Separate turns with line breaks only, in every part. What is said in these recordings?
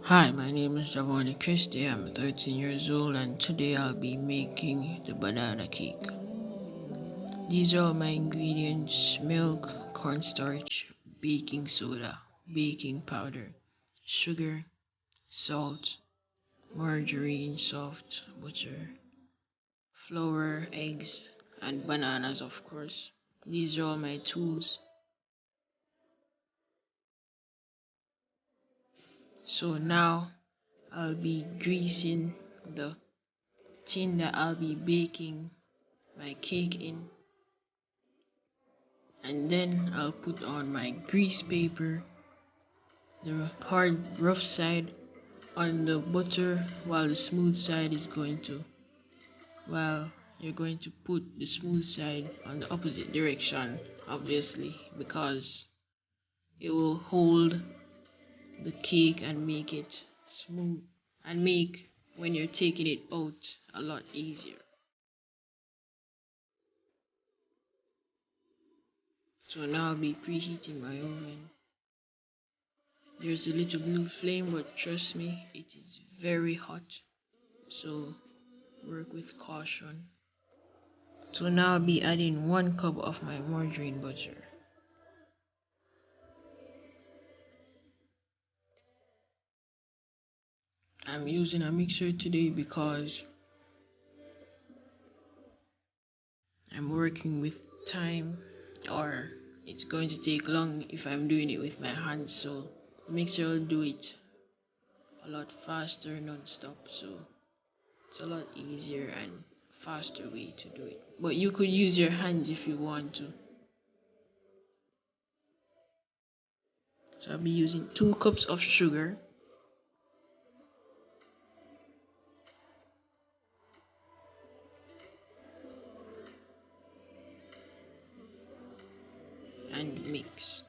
Hi, my name is Giovanni Christie. I'm 13 years old and today I'll be making the banana cake. These are all my ingredients: milk, cornstarch, baking soda, baking powder, sugar, salt, margarine, soft butter, flour, eggs, and bananas, of course. These are all my tools. So now I'll be greasing the tin that I'll be baking my cake in, and then I'll put on my grease paper, the hard rough side on the butter, while the smooth side is going to while you're going to put the smooth side on the opposite direction, obviously, because it will hold the cake and make it smooth and make when you're taking it out a lot easier. So now I'll be preheating my oven. There's a little blue flame, but trust me, it is very hot. So work with caution. So now I'll be adding 1 cup of my margarine butter. I'm using a mixer today because I'm working with time, or it's going to take long if I'm doing it with my hands. So the mixer will do it a lot faster non-stop. So it's a lot easier and faster way to do it. But you could use your hands if you want to. So I'll be using 2 cups of sugar, and mix.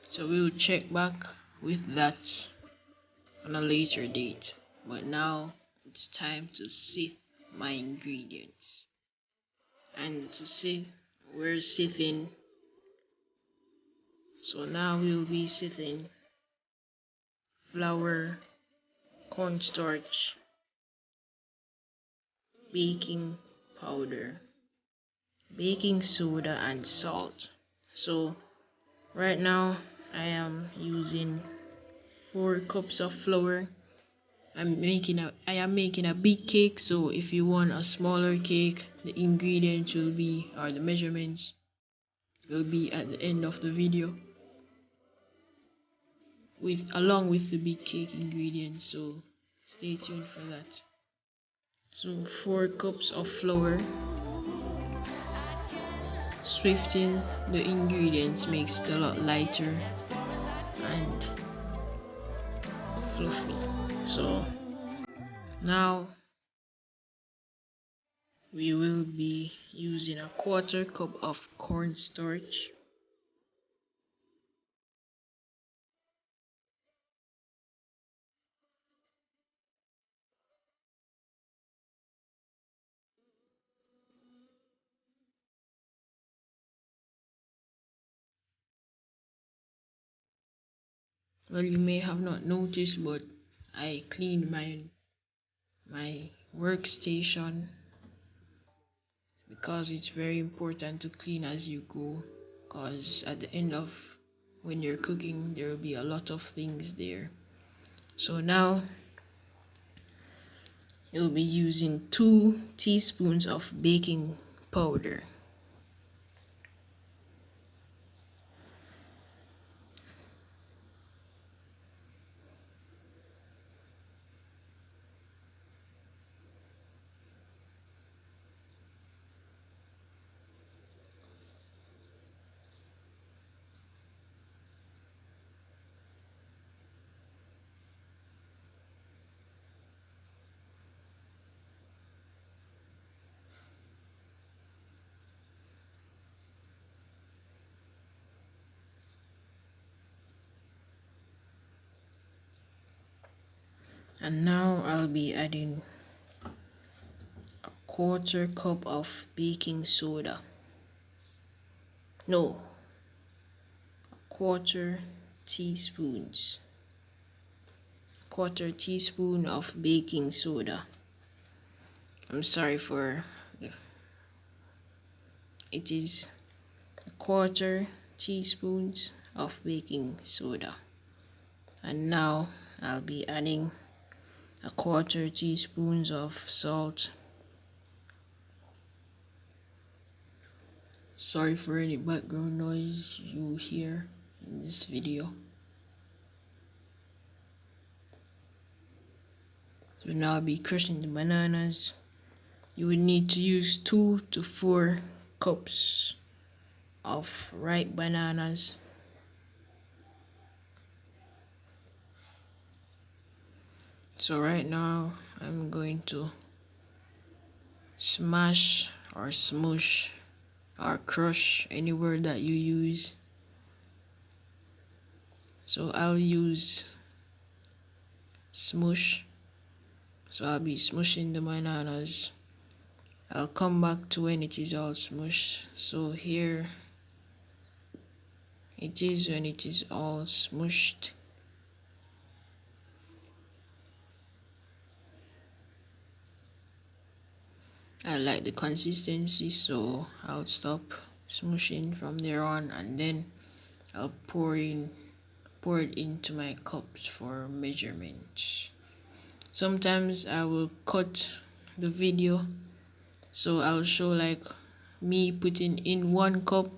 So we'll check back with that on a later date. But now it's time to sieve my ingredients. And to sieve, we're sieving. So now we'll be sieving flour, cornstarch, baking powder, baking soda, and salt. So right now I am using 4 cups of flour. I am making a big cake, so if you want a smaller cake, the ingredients will be, or the measurements will be at the end of the video, with along with the big cake ingredients, so stay tuned for that. So 4 cups of flour. Swifting the ingredients makes it a lot lighter and fluffy. So now we will be using a 1/4 cup of cornstarch, well, you may have not noticed, but I cleaned my workstation because it's very important to clean as you go, because at the end of when you're cooking there will be a lot of things there. So now you'll be using 2 teaspoons of baking powder. And now I'll be adding 1/4 cup of baking soda. No, quarter teaspoons quarter teaspoon of baking soda. I'm sorry for it is a quarter teaspoons of baking soda. And now I'll be adding a quarter teaspoons of salt. Sorry for any background noise you hear in this video. So now I'll be crushing the bananas. You would need to use 2 to 4 cups of ripe bananas. So right now I'm going to smash or smush or crush, any word that you use. So I'll use smush. So I'll be smushing the bananas. I'll come back to when it is all smushed. So here it is when it is all smushed. I like the consistency, so I'll stop smushing from there on, and then I'll pour it into my cups for measurement. Sometimes I will cut the video, so I'll show like me putting in 1 cup,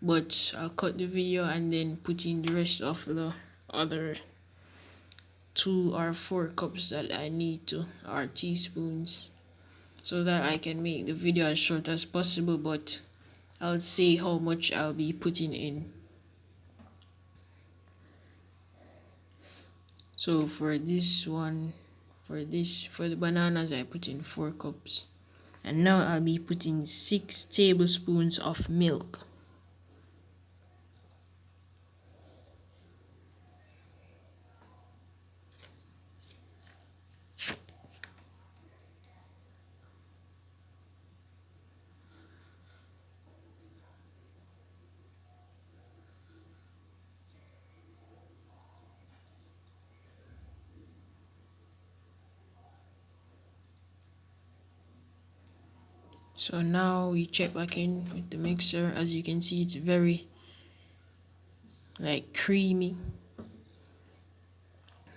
but I'll cut the video and then put in the rest of the other 2 or 4 cups that I need to, or teaspoons, so that I can make the video as short as possible, but I'll say how much I'll be putting in. So for this one, for the bananas, I put in 4 cups. And now I'll be putting 6 tablespoons of milk. So now we check back in with the mixer. As you can see, it's very like creamy,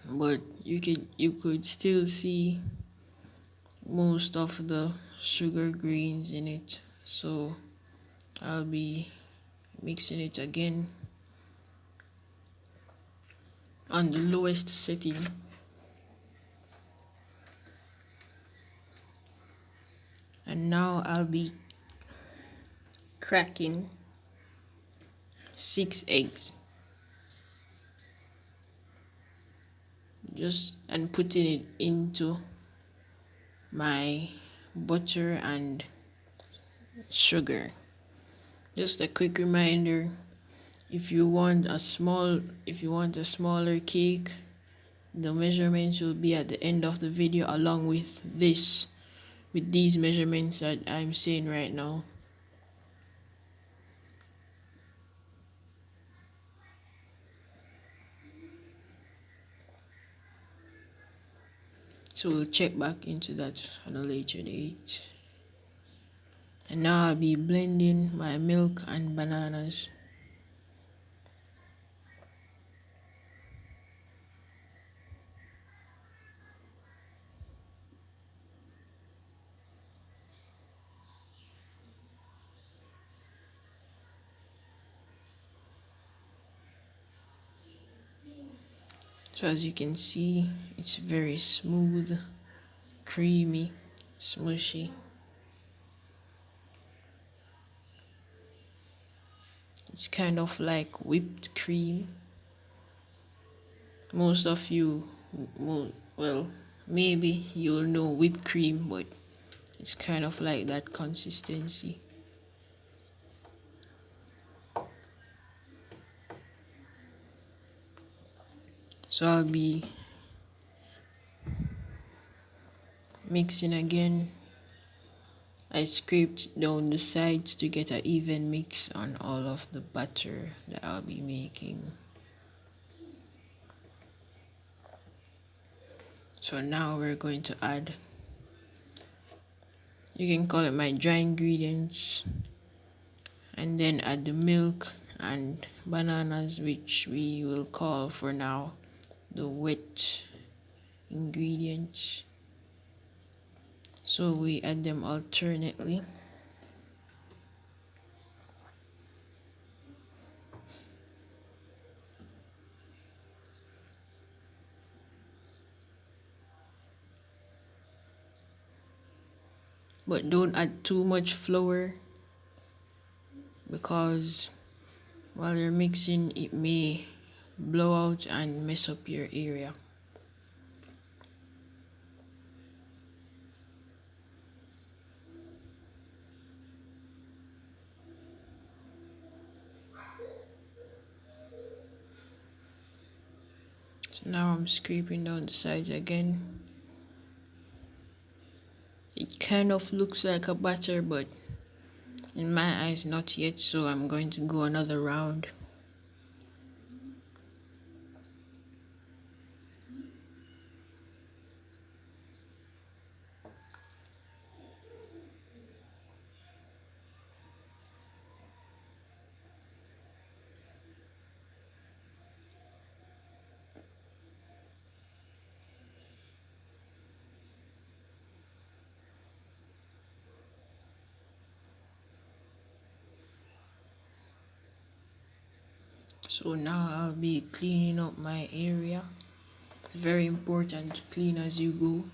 but you could still see most of the sugar grains in it. So I'll be mixing it again on the lowest setting. And now I'll be cracking 6 eggs. And putting it into my butter and sugar. Just a quick reminder, if you want a smaller cake, the measurements will be at the end of the video, along with these measurements that I'm saying right now. So we'll check back into that on a later date. And now I'll be blending my milk and bananas. So as you can see, it's very smooth, creamy, smushy. It's kind of like whipped cream. Most of you, well, maybe you'll know whipped cream, but it's kind of like that consistency. So I'll be mixing again I scraped down the sides to get an even mix on all of the butter that I'll be making. So now we're going to add, you can call it my dry ingredients, and then add the milk and bananas, which we will call for now the wet ingredients. So we add them alternately. But don't add too much flour, because while you're mixing it may blow out and mess up your area. So now I'm scraping down the sides again. It kind of looks like a batter, but in my eyes not yet, so I'm going to go another round. So now I'll be cleaning up my area. Very important to clean as you go.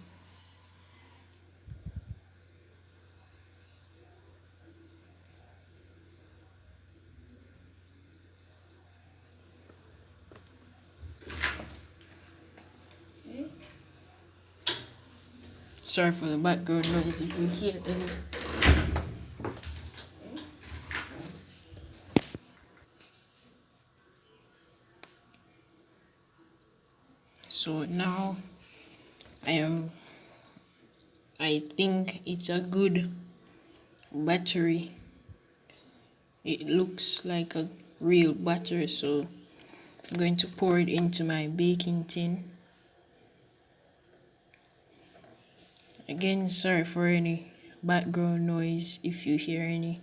Sorry for the background noise if you hear any. So now I think it's a good battery. It looks like a real batter, so I'm going to pour it into my baking tin. Again, sorry for any background noise if you hear any.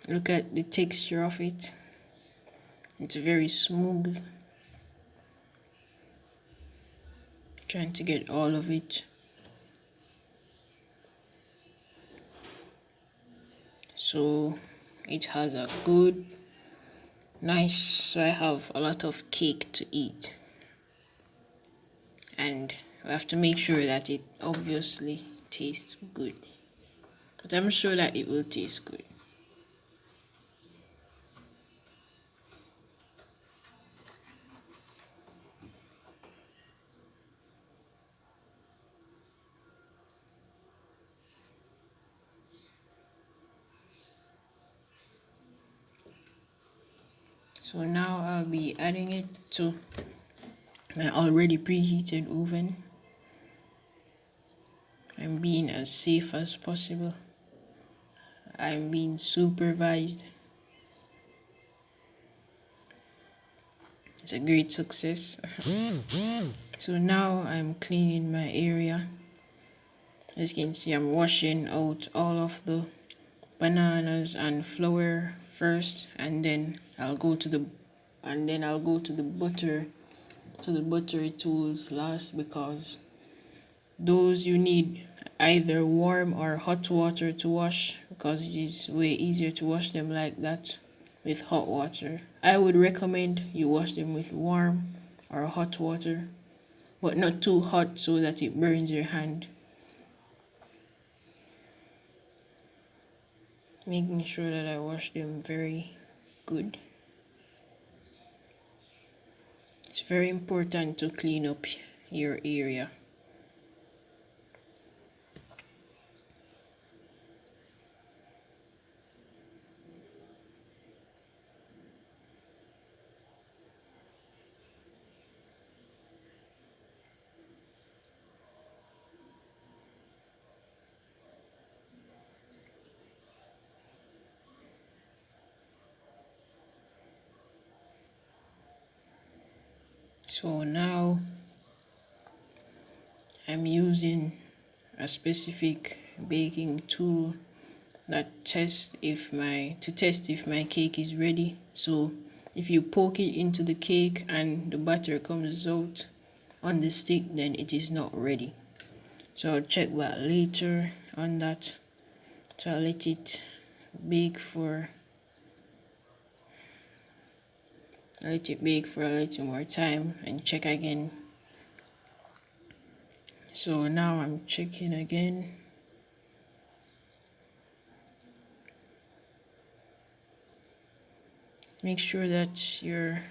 Look at the texture of it. It's very smooth. Trying to get all of it. So it has a good, nice, so I have a lot of cake to eat. And we have to make sure that it obviously tastes good. But I'm sure that it will taste good. So now I'll be adding it to my already preheated oven. I'm being as safe as possible. I'm being supervised. It's a great success. So now I'm cleaning my area. As you can see, I'm washing out all of the bananas and flour first, and then I'll go to the butter, to the buttery tools last, because those you need either warm or hot water to wash, because it is way easier to wash them like that with hot water. I would recommend you wash them with warm or hot water, but not too hot so that it burns your hand. Making sure that I wash them very good. It's very important to clean up your area. So now I'm using a specific baking tool that test if my cake is ready. So if you poke it into the cake and the butter comes out on the stick, then it is not ready. So I'll check back later on that. So I'll let it bake for a little more time and check again. So now I'm checking again. Make sure that you're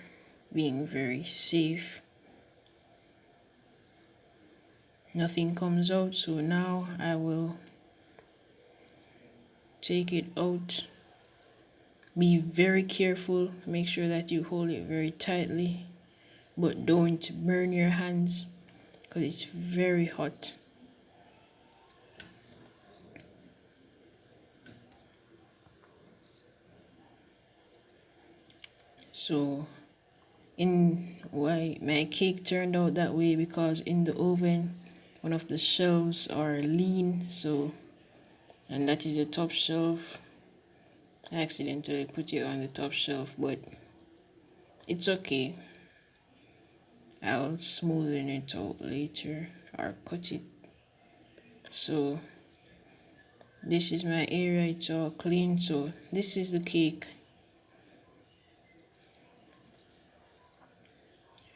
being very safe. Nothing comes out, so now I will take it out. Be very careful, make sure that you hold it very tightly, but don't burn your hands because it's very hot. So why my cake turned out that way, because in the oven one of the shelves are lean, and that is the top shelf. I accidentally put it on the top shelf, but it's okay. I'll smoothen it out later or cut it. So this is my area, it's all clean. So this is the cake.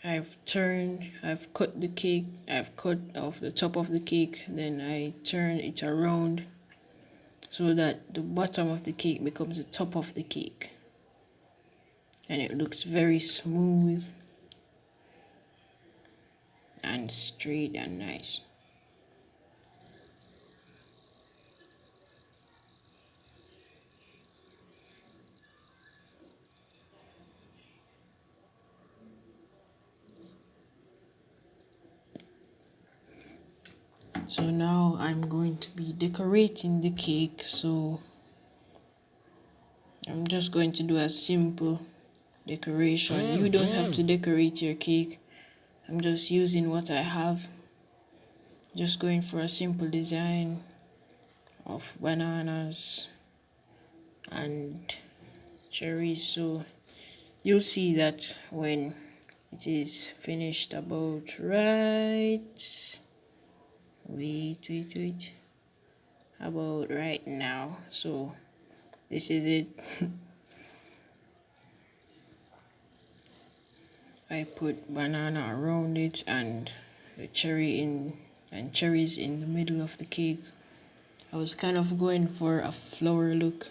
I've cut the cake, I've cut off the top of the cake, then I turn it around so that the bottom of the cake becomes the top of the cake. And it looks very smooth and straight and nice. So now I'm going to be decorating the cake. So I'm just going to do a simple decoration. You don't have to decorate your cake. I'm just using what I have. Just going for a simple design of bananas and cherries. So you'll see that when it is finished about right. Wait. About right now. So this is it. I put banana around it and the cherries in the middle of the cake. I was kind of going for a flower look.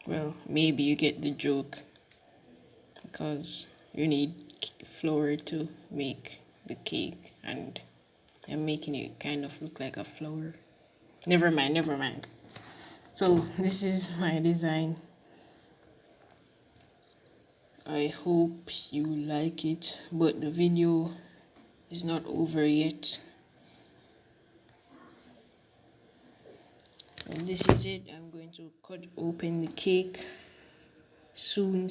Well, maybe you get the joke, because you need flour to make the cake, and I'm making it kind of look like a flower. Never mind. So this is my design. I hope you like it, but the video is not over yet. And this is it. I'm going to cut open the cake soon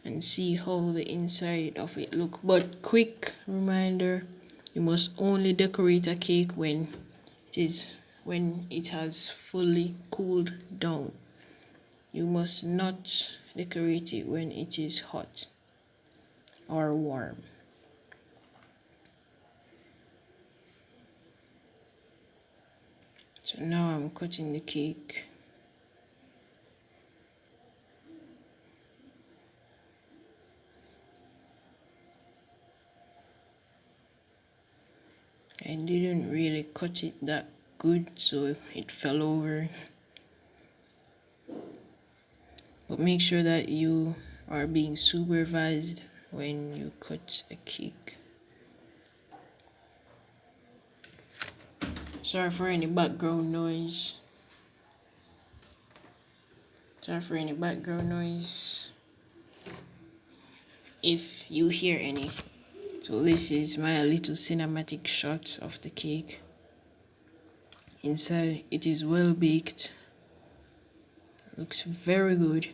and see how the inside of it look. But quick reminder, you must only decorate a cake when it has fully cooled down. You must not decorate it when it is hot or warm. So now I'm cutting the cake. I didn't really cut it that good, so it fell over. But make sure that you are being supervised when you cut a cake. Sorry for any background noise. If you hear any. So this is my little cinematic shot of the cake. Inside it is well baked. Looks very good.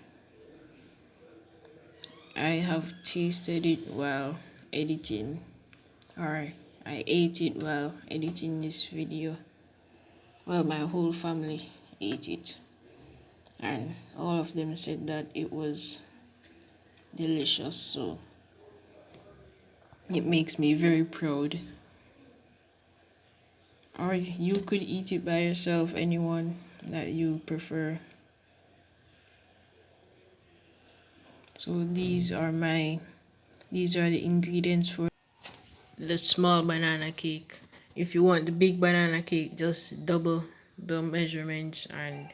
I have tasted it while editing, or I ate it while editing this video. Well, my whole family ate it, and all of them said that it was delicious, so it makes me very proud. Or you could eat it by yourself, anyone that you prefer. So these are the ingredients for the small banana cake. If you want the big banana cake, just double the measurements and